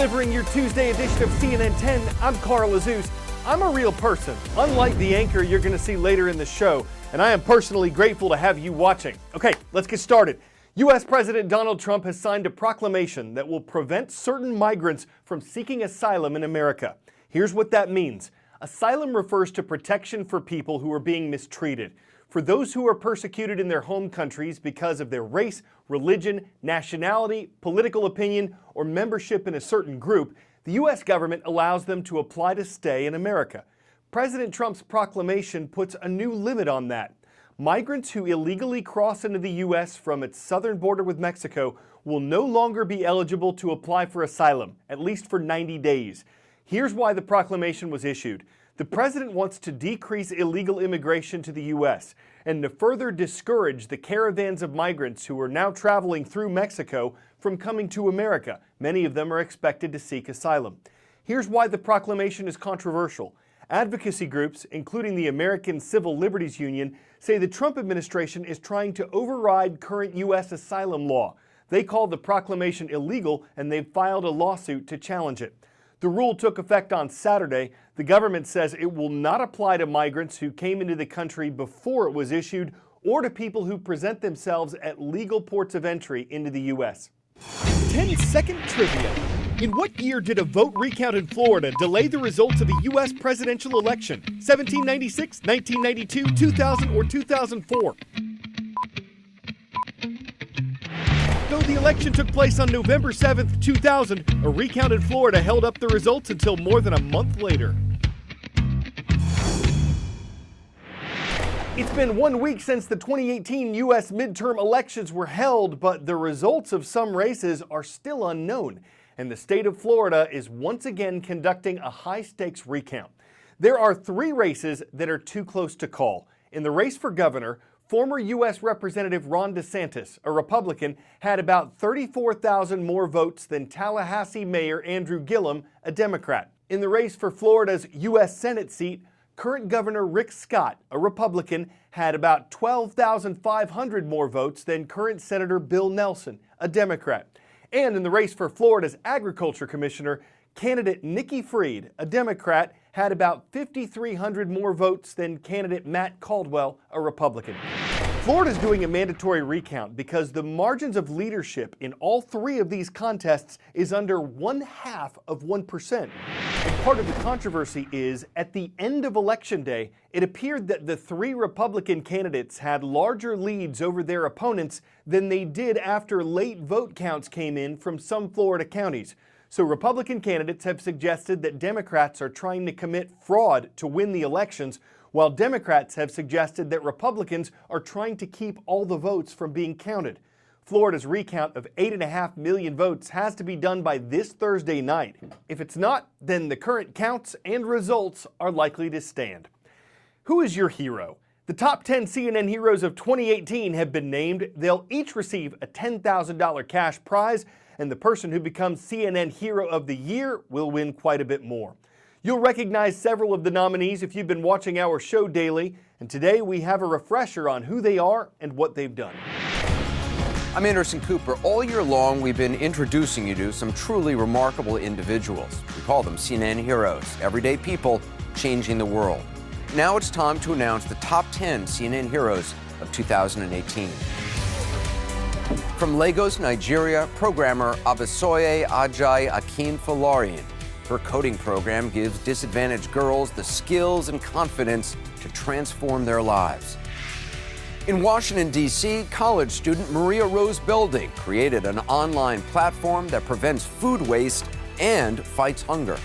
Delivering your Tuesday edition of CNN10, I'm Carl Azus. I'm a real person, unlike the anchor you're going to see later in the show, and I am personally grateful to have you watching. Okay, let's get started. U.S. President Donald Trump has signed a proclamation that will prevent certain migrants from seeking asylum in America. Here's what that means. Asylum refers to protection for people who are being mistreated. For those who are persecuted in their home countries because of their race, religion, nationality, political opinion, or membership in a certain group, the U.S. government allows them to apply to stay in America. President Trump's proclamation puts a new limit on that. Migrants who illegally cross into the U.S. from its southern border with Mexico will no longer be eligible to apply for asylum, at least for 90 days. Here's why the proclamation was issued. The president wants to decrease illegal immigration to the U.S. and to further discourage the caravans of migrants who are now traveling through Mexico from coming to America. Many of them are expected to seek asylum. Here's why the proclamation is controversial. Advocacy groups, including the American Civil Liberties Union, say the Trump administration is trying to override current U.S. asylum law. They call the proclamation illegal, and they've filed a lawsuit to challenge it. The rule took effect on Saturday. The government says it will not apply to migrants who came into the country before it was issued or to people who present themselves at legal ports of entry into the U.S. 10-second trivia. In what year did a vote recount in Florida delay the results of a U.S. presidential election? 1796, 1992, 2000, or 2004? Though the election took place on November 7, 2000, a recount in Florida held up the results until more than a month later. It's been 1 week since the 2018 U.S. midterm elections were held, but the results of some races are still unknown, and the state of Florida is once again conducting a high-stakes recount. There are 3 races that are too close to call. In the race for governor, former U.S. Representative Ron DeSantis, a Republican, had about 34,000 more votes than Tallahassee Mayor Andrew Gillum, a Democrat. In the race for Florida's U.S. Senate seat, current Governor Rick Scott, a Republican, had about 12,500 more votes than current Senator Bill Nelson, a Democrat. And in the race for Florida's Agriculture Commissioner, candidate Nikki Fried, a Democrat, had about 5,300 more votes than candidate Matt Caldwell, a Republican. Florida's doing a mandatory recount because the margins of leadership in all 3 of these contests is under 0.5%. And part of the controversy is, at the end of Election Day, it appeared that the 3 Republican candidates had larger leads over their opponents than they did after late vote counts came in from some Florida counties. So Republican candidates have suggested that Democrats are trying to commit fraud to win the elections, while Democrats have suggested that Republicans are trying to keep all the votes from being counted. Florida's recount of 8.5 million votes has to be done by this Thursday night. If it's not, then the current counts and results are likely to stand. Who is your hero? The top 10 CNN heroes of 2018 have been named. They'll each receive a $10,000 cash prize, and the person who becomes CNN Hero of the Year will win quite a bit more. You'll recognize several of the nominees if you've been watching our show daily, and today we have a refresher on who they are and what they've done. I'm Anderson Cooper. All year long, we've been introducing you to some truly remarkable individuals. We call them CNN Heroes, everyday people changing the world. Now it's time to announce the top 10 CNN Heroes of 2018. From Lagos, Nigeria, programmer Abisoye Ajay Akinfolarian. Her coding program gives disadvantaged girls the skills and confidence to transform their lives. In Washington, D.C., college student Maria Rose Belding created an online platform that prevents food waste and fights hunger.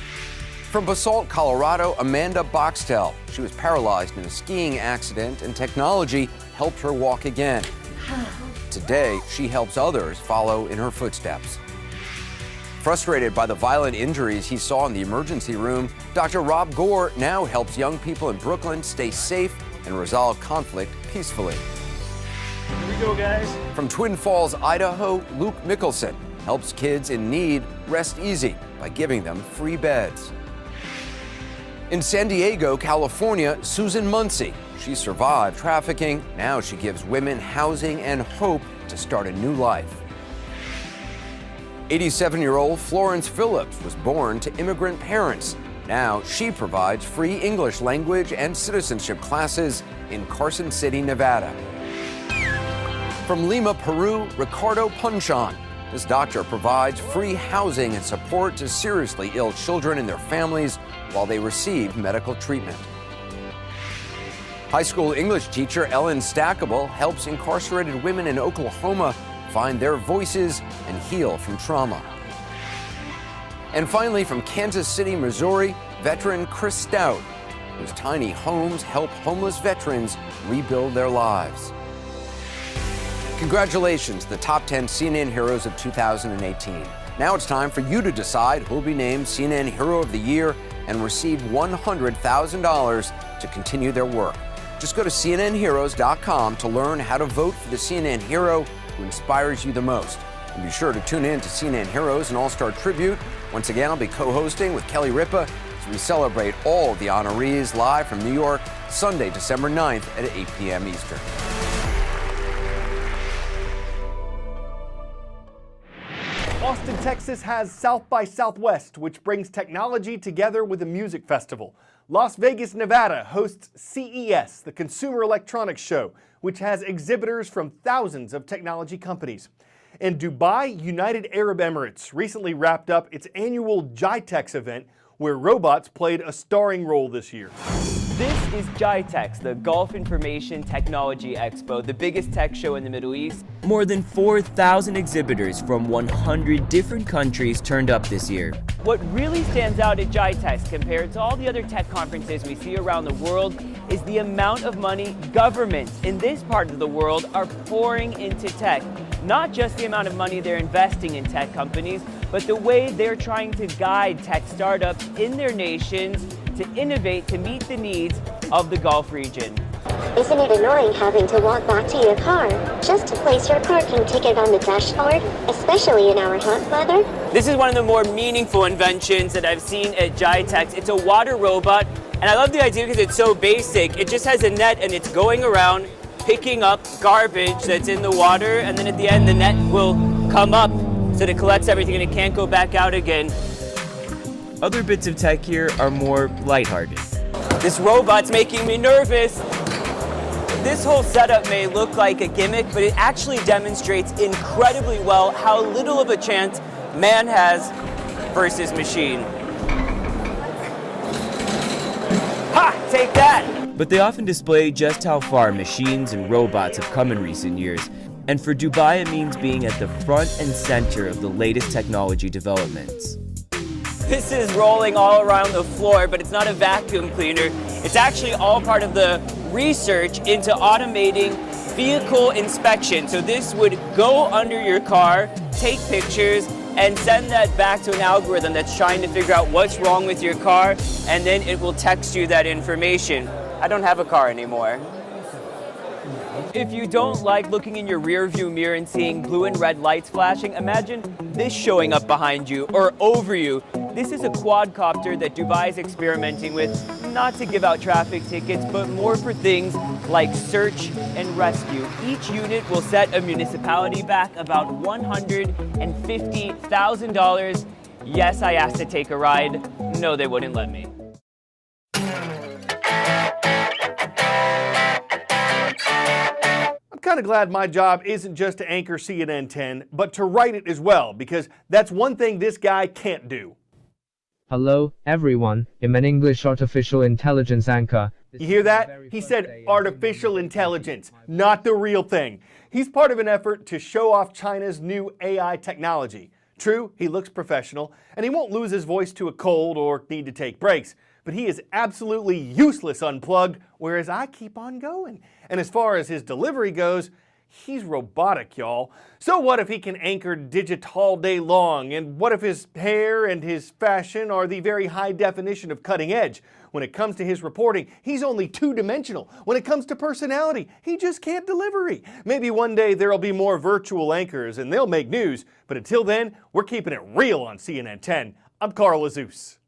From Basalt, Colorado, Amanda Boxtel. She was paralyzed in a skiing accident, and technology helped her walk again. Today, she helps others follow in her footsteps. Frustrated by the violent injuries he saw in the emergency room, Dr. Rob Gore now helps young people in Brooklyn stay safe and resolve conflict peacefully. Here we go, guys. From Twin Falls, Idaho, Luke Mickelson helps kids in need rest easy by giving them free beds. In San Diego, California, Susan Muncie. She survived trafficking. Now she gives women housing and hope to start a new life. 87-year-old Florence Phillips was born to immigrant parents. Now she provides free English language and citizenship classes in Carson City, Nevada. From Lima, Peru, Ricardo Punchon. This doctor provides free housing and support to seriously ill children and their families while they receive medical treatment. High school English teacher Ellen Stackable helps incarcerated women in Oklahoma find their voices and heal from trauma. And finally, from Kansas City, Missouri, veteran Chris Stout, whose tiny homes help homeless veterans rebuild their lives. Congratulations, the top 10 CNN heroes of 2018. Now it's time for you to decide who will be named CNN Hero of the Year and receive $100,000 to continue their work. Just go to CNNheroes.com to learn how to vote for the CNN hero who inspires you the most. And be sure to tune in to CNN Heroes and All-Star Tribute. Once again, I'll be co-hosting with Kelly Ripa as we celebrate all of the honorees live from New York, Sunday, December 9th at 8 p.m. Eastern. Austin, Texas has South by Southwest, which brings technology together with a music festival. Las Vegas, Nevada hosts CES, the Consumer Electronics Show, which has exhibitors from thousands of technology companies. And Dubai, United Arab Emirates recently wrapped up its annual GITEX event, where robots played a starring role this year. This is GITEX, the Gulf Information Technology Expo, the biggest tech show in the Middle East. More than 4,000 exhibitors from 100 different countries turned up this year. What really stands out at GITEX compared to all the other tech conferences we see around the world is the amount of money governments in this part of the world are pouring into tech. Not just the amount of money they're investing in tech companies, but the way they're trying to guide tech startups in their nations to innovate to meet the needs of the Gulf region. Isn't it annoying having to walk back to your car just to place your parking ticket on the dashboard, especially in our hot weather? This is one of the more meaningful inventions that I've seen at GITEX. It's a water robot, and I love the idea because it's so basic. It just has a net and it's going around picking up garbage that's in the water, and then at the end the net will come up so that it collects everything and it can't go back out again. Other bits of tech here are more lighthearted. This robot's making me nervous. This whole setup may look like a gimmick, but it actually demonstrates incredibly well how little of a chance man has versus machine. Ha! Take that! But they often display just how far machines and robots have come in recent years. And for Dubai, it means being at the front and center of the latest technology developments. This is rolling all around the floor, but it's not a vacuum cleaner. It's actually all part of the research into automating vehicle inspection. So this would go under your car, take pictures, and send that back to an algorithm that's trying to figure out what's wrong with your car, and then it will text you that information. I don't have a car anymore. If you don't like looking in your rear view mirror and seeing blue and red lights flashing, imagine this showing up behind you or over you. This is a quadcopter that Dubai is experimenting with, not to give out traffic tickets, but more for things like search and rescue. Each unit will set a municipality back about $150,000. Yes, I asked to take a ride. No, they wouldn't let me. I'm kind of glad my job isn't just to anchor CNN10, but to write it as well, because that's one thing this guy can't do. Hello, everyone. I'm an English artificial intelligence anchor. You hear that? He said artificial intelligence, not the real thing. He's part of an effort to show off China's new AI technology. True, he looks professional, and he won't lose his voice to a cold or need to take breaks, but he is absolutely useless unplugged, whereas I keep on going. And as far as his delivery goes, he's robotic, y'all. So what if he can anchor digit all day long? And what if his hair and his fashion are the very high definition of cutting edge? When it comes to his reporting, he's only two-dimensional. When it comes to personality, he just can't deliver. Maybe one day there'll be more virtual anchors and they'll make news. But until then, we're keeping it real on CNN10. I'm Carl Azus.